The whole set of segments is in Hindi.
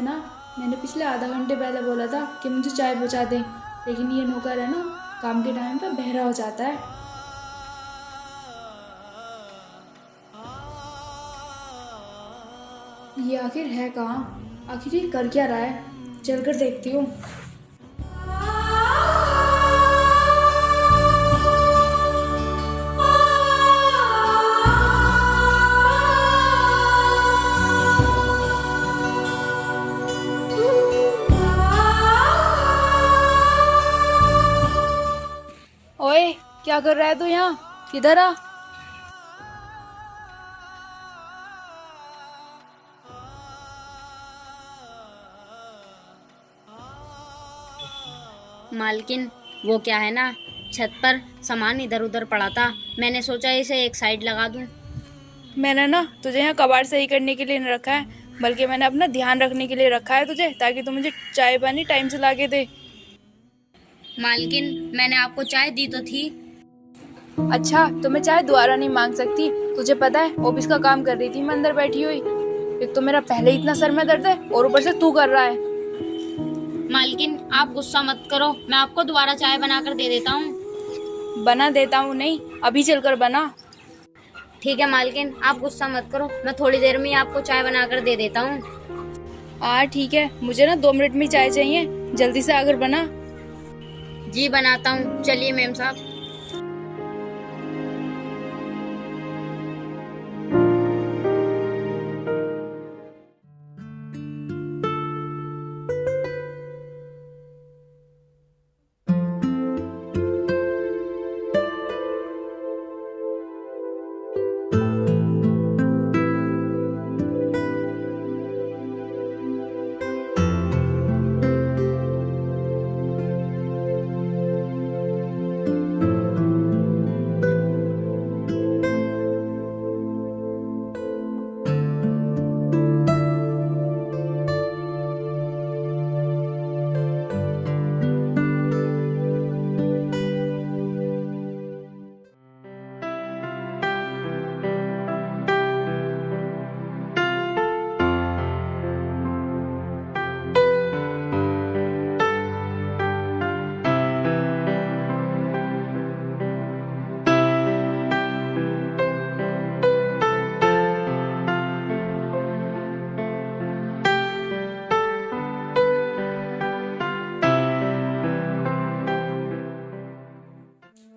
ना, मैंने पिछले आधा घंटे पहले बोला था कि मुझे चाय पहुँचा दें, लेकिन ये नौकर है ना, काम के टाइम पे बहरा हो जाता है। ये आखिर है कहाँ? आखिर ये कर क्या रहा है? चलकर देखती हूँ। ओए, क्या कर रहा है तू यहाँ? किधर आ? मालकिन, वो क्या है ना, छत पर सामान इधर उधर पड़ा था। मैंने सोचा इसे एक साइड लगा दूं। मैंने ना तुझे यहाँ कबाड़ सही करने के लिए नहीं रखा है, बल्कि मैंने अपना ध्यान रखने के लिए रखा है तुझे, ताकि तू मुझे चाय पानी टाइम से ला के दे। मालकिन, मैंने आपको चाय दी तो थी। अच्छा, तो मैं चाय दोबारा नहीं मांग सकती? तुझे पता है, ऑफिस का काम कर रही थी मैं अंदर बैठी हुई। एक तो मेरा पहले इतना सर में दर्द है और ऊपर से तू कर रहा है। मालकिन, आप गुस्सा मत करो, मैं आपको दोबारा चाय बनाकर दे देता हूँ। बना देता हूँ नहीं, अभी चलकर बना। ठीक है मालकिन, आप गुस्सा मत करो, मैं थोड़ी देर में ही आपको चाय बनाकर दे देता हूँ। हाँ ठीक है, मुझे ना 2 मिनट में चाय चाहिए, जल्दी से आकर बना। जी बनाता हूँ, चलिए मेम साहब।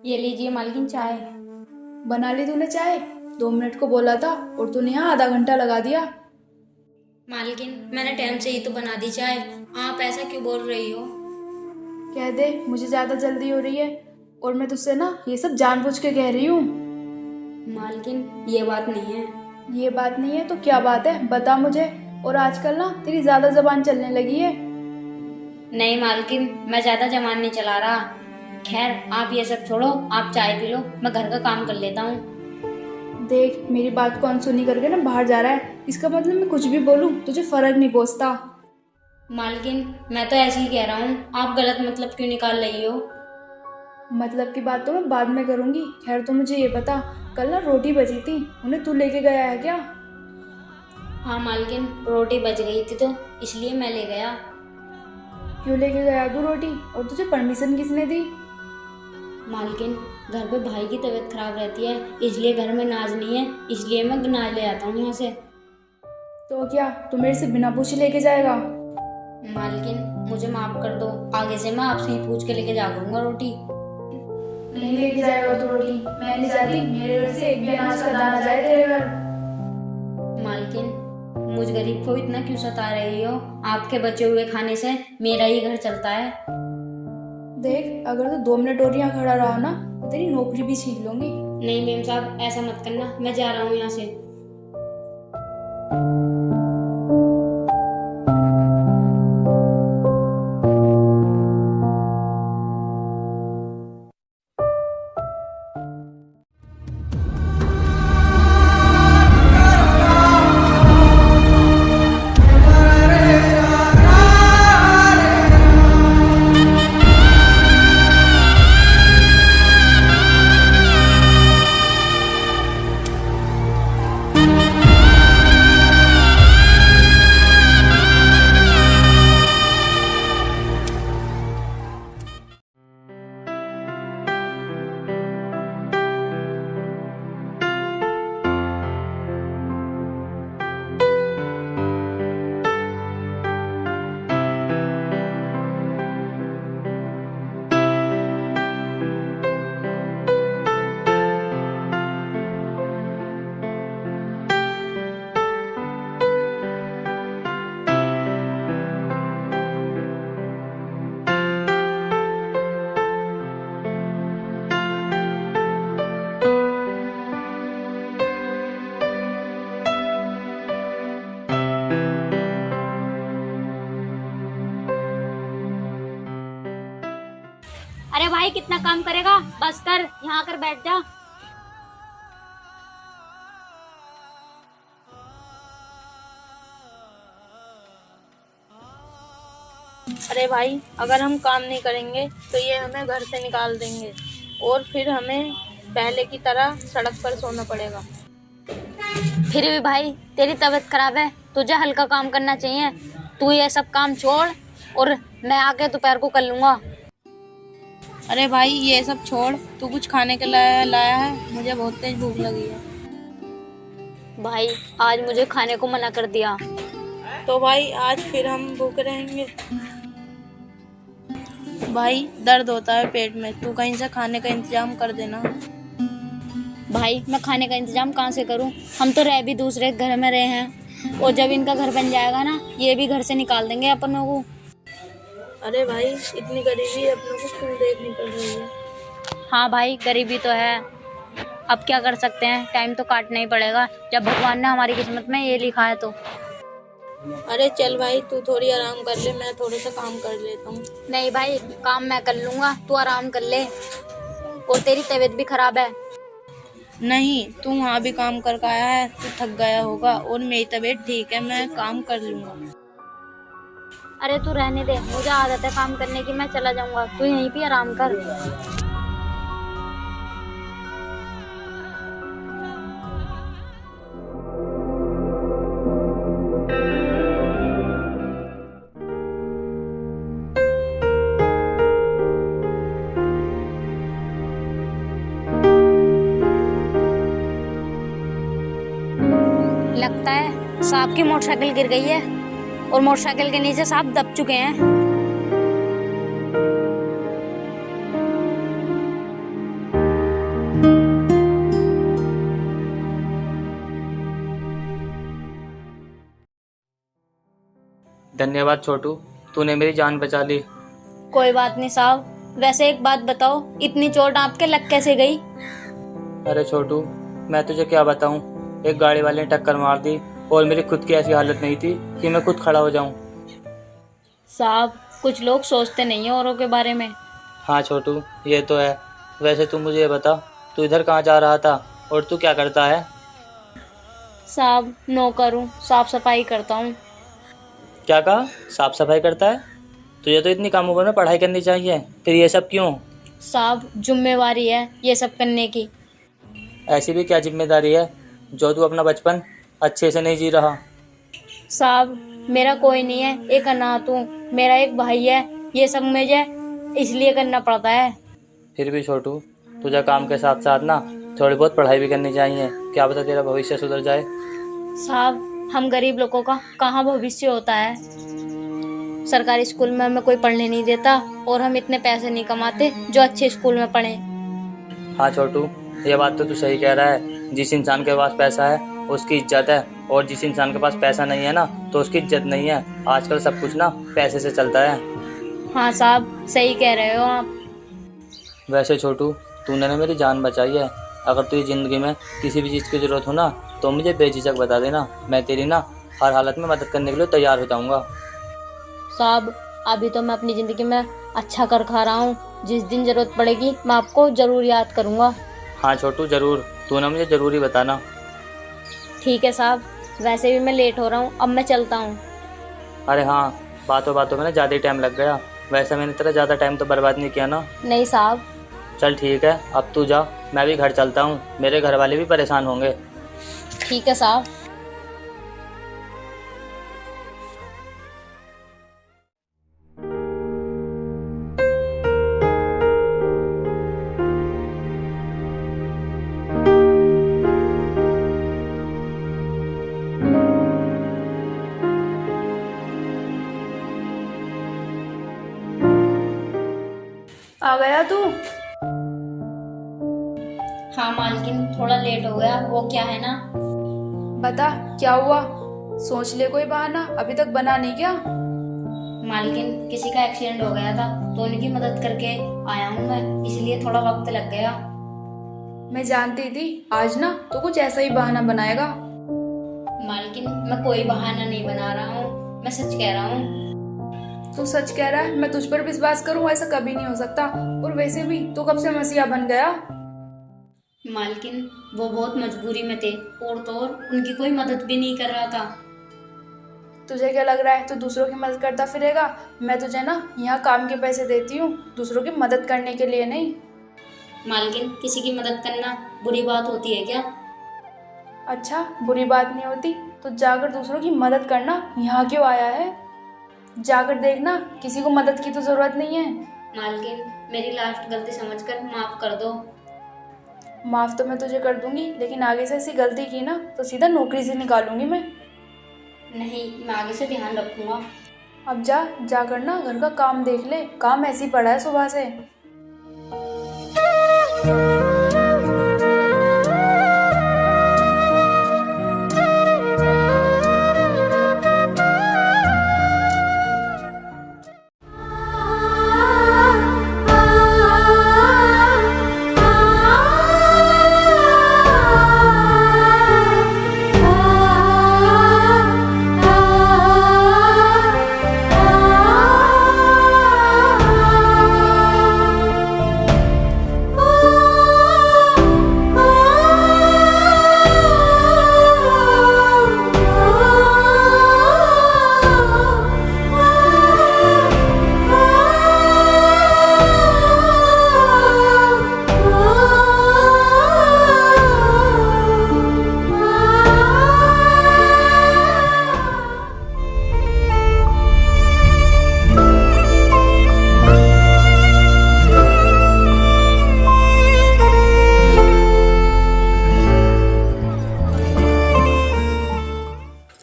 ये लीजिए मालकिन चाय। बना ली तूने चाय? 2 मिनट को बोला था और तूने यहाँ आधा घंटा लगा दिया। मालकिन, मैंने टाइम से ही तो बना दी चाय, आप ऐसा क्यों बोल रही हो? कह दे मुझे ज्यादा जल्दी हो रही है, और मैं तुझसे ना ये सब जानबूझ के कह रही हूँ। मालकिन, ये बात नहीं है। ये बात नहीं है तो क्या बात है, बता मुझे। और आजकल ना तेरी ज्यादा जबान चलने लगी है। नहीं मालकिन, मैं ज्यादा जबान नहीं चला रहा। खैर, आप ये सब छोड़ो, आप चाय पी लो, मैं घर का काम कर लेता हूँ। देख, मेरी बात को अनसुनी करके ना बाहर जा रहा है, इसका मतलब मैं कुछ भी बोलूँ तुझे फर्क नहीं पहुँचता। मालकिन, मैं तो ऐसे ही कह रहा हूँ, आप गलत मतलब क्यों निकाल रही हो? मतलब की बात तो मैं बाद में करूँगी। खैर तो मुझे ये बता, कल ना रोटी बची थी, उन्हें तू लेके गया है क्या? हाँ मालकिन, रोटी बच गई थी तो इसलिए मैं ले गया। क्यों लेके गया तू रोटी, और तुझे परमिशन किसने दी? मालकिन, घर पे भाई की तबीयत खराब रहती है, इसलिए घर में नाज नहीं है, इसलिए मैं नाज ले आता हूँ यहाँ से। तो क्या तू मेरे से बिना पूछे लेके जाएगा? मालकिन, मुझे माफ कर दो, आगे से मैं आपसे ही पूछ के लेके जा करूँगा रोटी। नहीं लेके जाएगा तू रोटी? मैं नहीं चाहती मेरे घर से एक भी अनाज का दाना जाए तेरे घर। मालकिन, मुझ गरीब को इतना क्यों सता रही हो? आपके बचे हुए खाने से मेरा ही घर चलता है। देख, अगर तू 2 मिनट और यहाँ खड़ा रहा ना तो तेरी नौकरी भी छीन लूंगी। नहीं मेम साहब, ऐसा मत करना, मैं जा रहा हूँ यहाँ से। अरे भाई कितना काम करेगा, बस कर, यहाँ आकर बैठ जा। अरे भाई, अगर हम काम नहीं करेंगे तो ये हमें घर से निकाल देंगे और फिर हमें पहले की तरह सड़क पर सोना पड़ेगा। फिर भी भाई तेरी तबीयत खराब है, तुझे हल्का काम करना चाहिए। तू ये सब काम छोड़ और मैं आके दोपहर को कर लूंगा। अरे भाई ये सब छोड़, तू कुछ खाने के लिए लाया है? मुझे बहुत तेज भूख लगी है। भाई आज मुझे खाने को मना कर दिया। तो भाई आज फिर हम भूखे रहेंगे। भाई दर्द होता है पेट में, तू कहीं से खाने का इंतजाम कर देना। भाई मैं खाने का इंतजाम कहाँ से करूँ, हम तो रह भी दूसरे घर में रहे हैं और जब इनका घर बन जाएगा ना, ये भी घर से निकाल देंगे अपनों को। अरे भाई इतनी गरीबी अपनों को क्यों देखनी पड़ रही है? हाँ भाई गरीबी तो है, अब क्या कर सकते हैं, टाइम तो काटना ही पड़ेगा जब भगवान ने हमारी किस्मत में ये लिखा है तो। अरे चल भाई, तू थोड़ी आराम कर ले, मैं थोड़ा सा काम कर लेता हूँ। नहीं भाई काम मैं कर लूंगा, तू आराम कर ले, और तेरी तबीयत भी खराब है। नहीं, तू वहाँ भी काम करके आया है, तू थक गया होगा और मेरी तबीयत ठीक है, मैं काम कर लूंगा। अरे तू रहने दे, मुझे आदत है काम करने की, मैं चला जाऊंगा, तू यहीं पे आराम कर। लगता है सांप की मोटरसाइकिल गिर गई है और मोटरसाइकिल के नीचे सांप दब चुके हैं। धन्यवाद छोटू, तूने मेरी जान बचा ली। कोई बात नहीं साहब, वैसे एक बात बताओ, इतनी चोट आपके लग कैसे गई? अरे छोटू, मैं तुझे क्या बताऊं, एक गाड़ी वाले ने टक्कर मार दी और मेरी खुद की ऐसी हालत नहीं थी कि मैं खुद खड़ा हो जाऊं। साहब कुछ लोग सोचते नहीं है औरों के बारे में। हाँ छोटू, ये तो है। वैसे तू मुझे ये बता, तू इधर कहाँ जा रहा था और तू क्या करता है? साहब नौकर हूँ, साफ सफाई करता हूँ। क्या कहा? साफ सफाई करता है? तुझे तो इतनी कम उम्र में पढ़ाई करनी चाहिए, फिर ये सब क्यों? साहब जिम्मेवारी है ये सब करने की। ऐसी भी क्या जिम्मेदारी है जो तू अपना बचपन अच्छे से नहीं जी रहा? साहब मेरा कोई नहीं है, एक अनाथ हूँ, मेरा एक भाई है, ये सब मुझे इसलिए करना पड़ता है। फिर भी छोटू, तुझे काम के साथ साथ ना थोड़ी बहुत पढ़ाई भी करनी चाहिए, क्या पता तेरा भविष्य सुधर जाए। साहब हम गरीब लोगों का कहाँ भविष्य होता है, सरकारी स्कूल में हमें कोई पढ़ने नहीं देता और हम इतने पैसे नहीं कमाते जो अच्छे स्कूल में पढ़े। हाँ छोटू, ये बात तो तू सही कह रहा है। जिस इंसान के पास पैसा है उसकी इज्जत है, और जिस इंसान के पास पैसा नहीं है ना तो उसकी इज्जत नहीं है। आजकल सब कुछ ना पैसे से चलता है। हाँ साहब सही कह रहे हो आप। वैसे छोटू, तूने ना मेरी जान बचाई है। अगर तुझे ज़िंदगी में किसी भी चीज़ की ज़रूरत हो ना तो मुझे बेझिझक बता देना, मैं तेरी ना हर हालत में मदद करने के लिए तैयार हो जाऊँगा। साहब अभी तो मैं अपनी ज़िंदगी में अच्छा कर खा रहा हूँ, जिस दिन ज़रूरत पड़ेगी मैं आपको ज़रूर याद करूँगा। हाँ छोटू ज़रूर, तू ना मुझे ज़रूर ही बताना। ठीक है साहब, वैसे भी मैं लेट हो रहा हूँ, अब मैं चलता हूँ। अरे हाँ, बातों बातों में ना ज़्यादा ही टाइम लग गया। वैसे मैंने तेरा ज़्यादा टाइम तो बर्बाद नहीं किया ना? नहीं साहब। चल ठीक है, अब तू जा, मैं भी घर चलता हूँ, मेरे घर वाले भी परेशान होंगे। ठीक है साहब। आ गया तू? हाँ मालकिन थोड़ा लेट हो गया, वो क्या है ना। बता क्या हुआ, सोच ले कोई बहाना, अभी तक बना नहीं क्या? मालकिन किसी का एक्सीडेंट हो गया था तो उनकी मदद करके आया हूँ मैं, इसलिए थोड़ा वक्त लग गया। मैं जानती थी आज ना तो कुछ ऐसा ही बहाना बनाएगा। मालकिन मैं कोई बहाना नहीं बना रहा हूँ, मैं सच कह रहा हूँ। तू सच कह रहा है? मैं तुझ पर विश्वास करूं? ऐसा कभी नहीं हो सकता। और वैसे भी तू कब से मसीहा बन गया? मालकिन, वो बहुत मजबूरी में थे और तो और उनकी कोई मदद भी नहीं कर रहा था। तुझे क्या लग रहा है तू दूसरों की मदद करता फिरेगा? मैं तुझे ना यहाँ काम के पैसे देती हूँ, दूसरों की मदद करने के लिए नहीं। मालकिन, किसी की मदद करना बुरी बात होती है क्या? अच्छा, बुरी बात नहीं होती तो जाकर दूसरों की मदद करना यहाँ क्यों आया है? जाकर देखना, किसी को मदद की तो जरूरत नहीं है। मालकिन, मेरी लास्ट गलती समझकर माफ कर दो। माफ तो मैं तुझे कर दूंगी, लेकिन आगे से ऐसी गलती की ना तो सीधा नौकरी से निकालूंगी मैं। नहीं, मैं आगे से ध्यान रखूंगा। अब जाकर ना घर का काम देख ले, काम ऐसे ही पड़ा है सुबह से।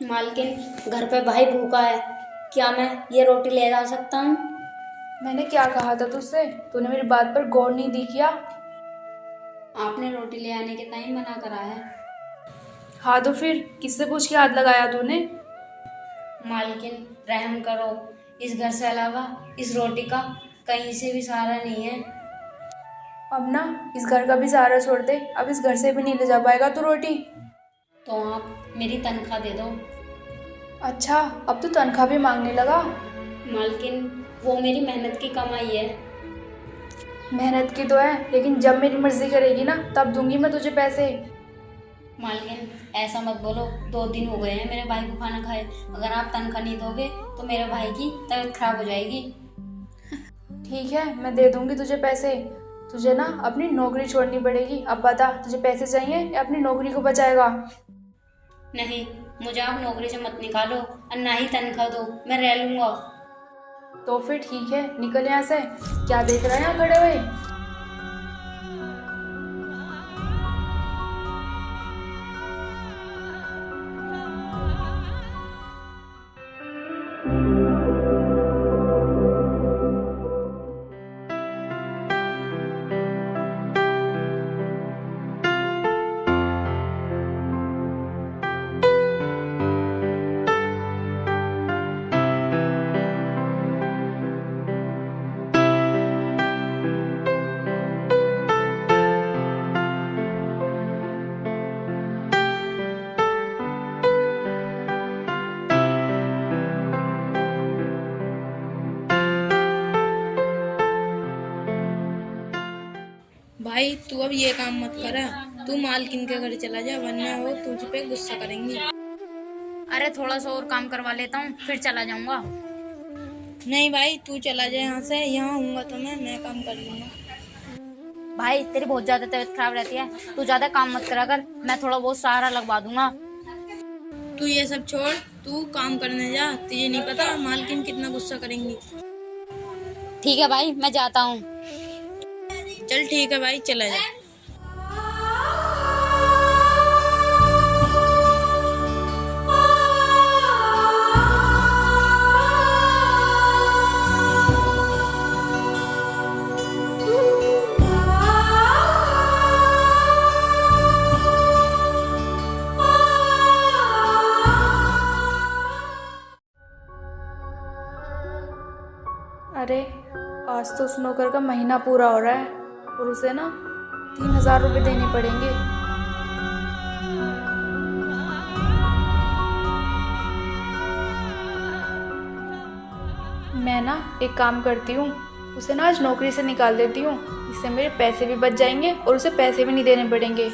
मालकिन, घर पे भाई भूखा है, क्या मैं ये रोटी ले जा सकता हूँ? मैंने क्या कहा था तुझसे? तूने मेरी बात पर गौर नहीं दी क्या? आपने रोटी ले आने के टाइम मना करा है। हाँ तो फिर किससे पूछ के हाथ लगाया तूने? मालकिन, रहम करो, इस घर से अलावा इस रोटी का कहीं से भी सहारा नहीं है। अब ना इस घर का भी सहारा छोड़ दे, अब इस घर से भी नहीं ले जा पाएगा तू रोटी। तो आप मेरी तनख्वाह दे दो। अच्छा, अब तो तनख्वाह भी मांगने लगा? मालकिन, वो मेरी मेहनत की कमाई है। मेहनत की तो है, लेकिन जब मेरी मर्जी करेगी ना तब दूंगी मैं तुझे पैसे। मालकिन, ऐसा मत बोलो, 2 दिन हो गए हैं मेरे भाई को खाना खाए। अगर आप तनख्वाह नहीं दोगे तो मेरे भाई की तबीयत खराब हो जाएगी। ठीक है, मैं दे दूंगी तुझे पैसे। तुझे ना अपनी नौकरी छोड़नी पड़ेगी। अब बता, तुझे पैसे चाहिए या अपनी नौकरी को बचाएगा? नहीं, मुझे आप नौकरी से मत निकालो और ना ही तनख्वाह दो, मैं रह लूंगा। तो फिर ठीक है, निकल यहाँ से। क्या देख रहे हैं यहाँ खड़े हुए? भाई तू अब ये काम मत कर, तू मालकिन के घर चला जा, वरना वो तुझ पे गुस्सा करेंगी। अरे थोड़ा सा और काम करवा लेता हूँ, फिर चला जाऊंगा। नहीं भाई, तू चला जा यहाँ से, यहाँ हूँगा तो मैं काम कर लूँगा। भाई, तेरी बहुत ज्यादा तबीयत खराब रहती है, तू ज्यादा काम मत करा कर, मैं थोड़ा बहुत सहारा लगवा दूंगा। तू ये सब छोड़, तू काम करने जा। तुझे नहीं पता मालकिन कितना गुस्सा करेंगी। ठीक है भाई, मैं जाता हूँ। चल ठीक है भाई, चला जा। अरे आज तो उस नौकर का महीना पूरा हो रहा है और उसे ना 3,000 रुपये देने पड़ेंगे। मैं ना एक काम करती हूँ, उसे ना आज नौकरी से निकाल देती हूँ। इससे मेरे पैसे भी बच जाएंगे और उसे पैसे भी नहीं देने पड़ेंगे।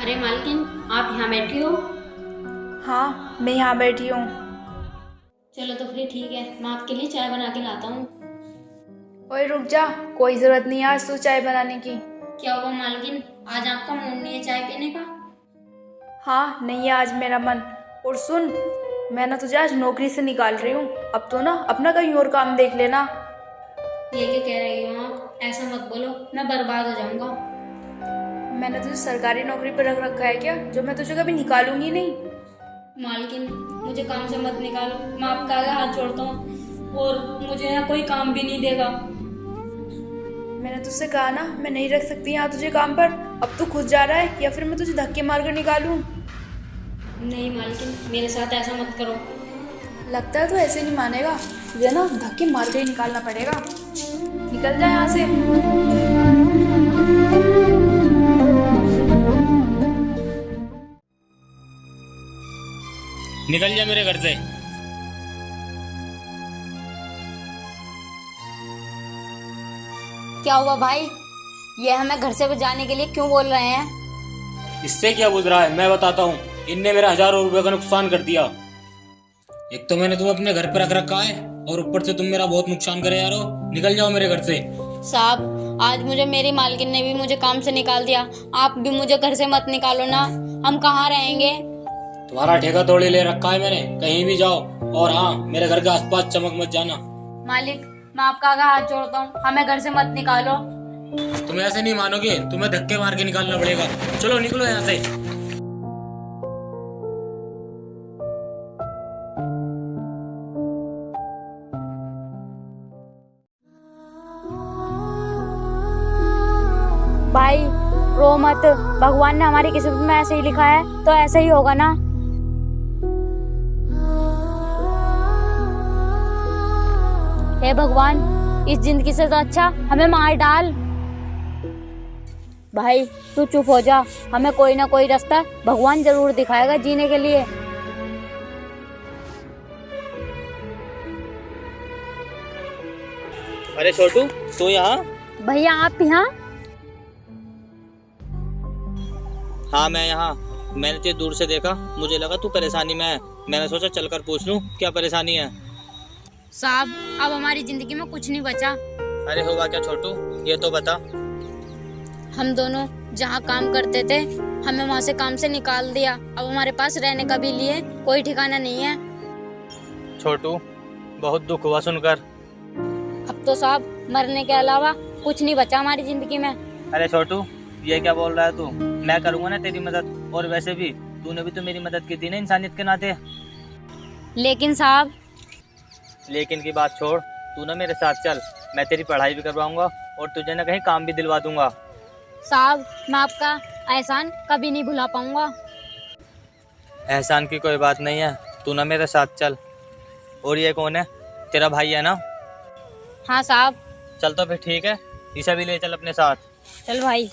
अरे मालकिन, आप यहाँ बैठी हो? हाँ, मैं यहाँ बैठी हूँ। चलो तो फिर ठीक है, मैं आपके लिए चाय बना के लाता हूँ। ओए रुक जा, कोई ज़रूरत नहीं है आज तू चाय बनाने की। क्या हुआ मालकिन, आज आपका मूड नहीं है चाय पीने का? हाँ, नहीं है आज मेरा मन। और सुन, मैं ना तुझे आज नौकरी से निकाल रही हूँ। अब तो ना अपना कहीं और काम देख लेना। ये क्या कह रही हो आप? ऐसा मत बोलो, मैं बर्बाद हो जाऊंगा। मैंने तुझे सरकारी नौकरी पर रख रखा है क्या, जो मैं तुझे कभी निकालूंगी नहीं? मालकिन, मुझे काम से मत निकालो, मैं आपका आगे हाथ जोड़ता हूँ। और मुझे यहाँ कोई काम भी नहीं देगा। मैंने तुझसे कहा ना, मैं नहीं रख सकती यहाँ तुझे काम पर। अब तू खुद जा रहा है या फिर मैं तुझे धक्के मार कर निकालूं? नहीं मालकिन, मेरे साथ ऐसा मत करो। लगता है तो ऐसे नहीं मानेगा, तुझे ना धक्के मार के ही निकालना पड़ेगा। निकल जा यहाँ से। निकल जा मेरे घर से। क्या हुआ भाई, ये हमें घर से जाने के लिए क्यों बोल रहे हैं? इससे क्या बुझ रहा है, मैं बताता हूँ। इनने मेरा हजारों रुपए का नुकसान कर दिया। एक तो मैंने तुम्हें अपने घर पे रख रखा है और ऊपर से तुम मेरा बहुत नुकसान करे यारो। निकल जाओ मेरे घर से। साहब, आज मुझे मेरी मालकिन ने भी मुझे काम से निकाल दिया। आप भी मुझे घर से मत निकालो ना, हम कहाँ रहेंगे? तुम्हारा ठेका तोड़ी ले रखा है मैंने, कहीं भी जाओ। और हाँ, मेरे घर के आसपास चमक मत जाना। मालिक, मैं आपका आगे हाथ जोड़ता हूँ, हमें घर से मत निकालो। तुम ऐसे नहीं मानोगे, तुम्हें धक्के मार के निकालना पड़ेगा। चलो निकलो यहाँ से। भाई रो मत, भगवान ने हमारी किस्मत में ऐसे ही लिखा है तो ऐसे ही होगा ना। हे भगवान, इस जिंदगी से तो अच्छा हमें मार डाल। भाई तू चुप हो जा, हमें कोई ना कोई रास्ता भगवान जरूर दिखाएगा जीने के लिए। अरे छोटू, तू यहाँ? भैया आप यहाँ? हाँ मैं यहाँ। मैंने तुझे दूर से देखा, मुझे लगा तू परेशानी में है। मैंने सोचा चलकर पूछ लूँ क्या परेशानी है। साहब, अब हमारी जिंदगी में कुछ नहीं बचा। अरे होगा क्या छोटू, ये तो बता। हम दोनों जहाँ काम करते थे, हमें वहाँ से काम से निकाल दिया। अब हमारे पास रहने का भी लिए कोई ठिकाना नहीं है। छोटू, बहुत दुख हुआ सुनकर। अब तो साहब मरने के अलावा कुछ नहीं बचा हमारी जिंदगी में। अरे छोटू, ये क्या बोल रहा है तू? मैं करूँगा ना तेरी मदद। और वैसे भी तूने भी तो मेरी मदद की थी ना इंसानियत के नाते। लेकिन साहब। लेकिन की बात छोड़, तू ना मेरे साथ चल। मैं तेरी पढ़ाई भी करवाऊंगा और तुझे ना कहीं काम भी दिलवा दूंगा। साहब, मैं आपका एहसान कभी नहीं भुला पाऊंगा। एहसान की कोई बात नहीं है, तू ना मेरे साथ चल। और ये कौन है? तेरा भाई है ना? हाँ साहब। चल तो फिर ठीक है, इसे भी ले चल अपने साथ। चल भाई।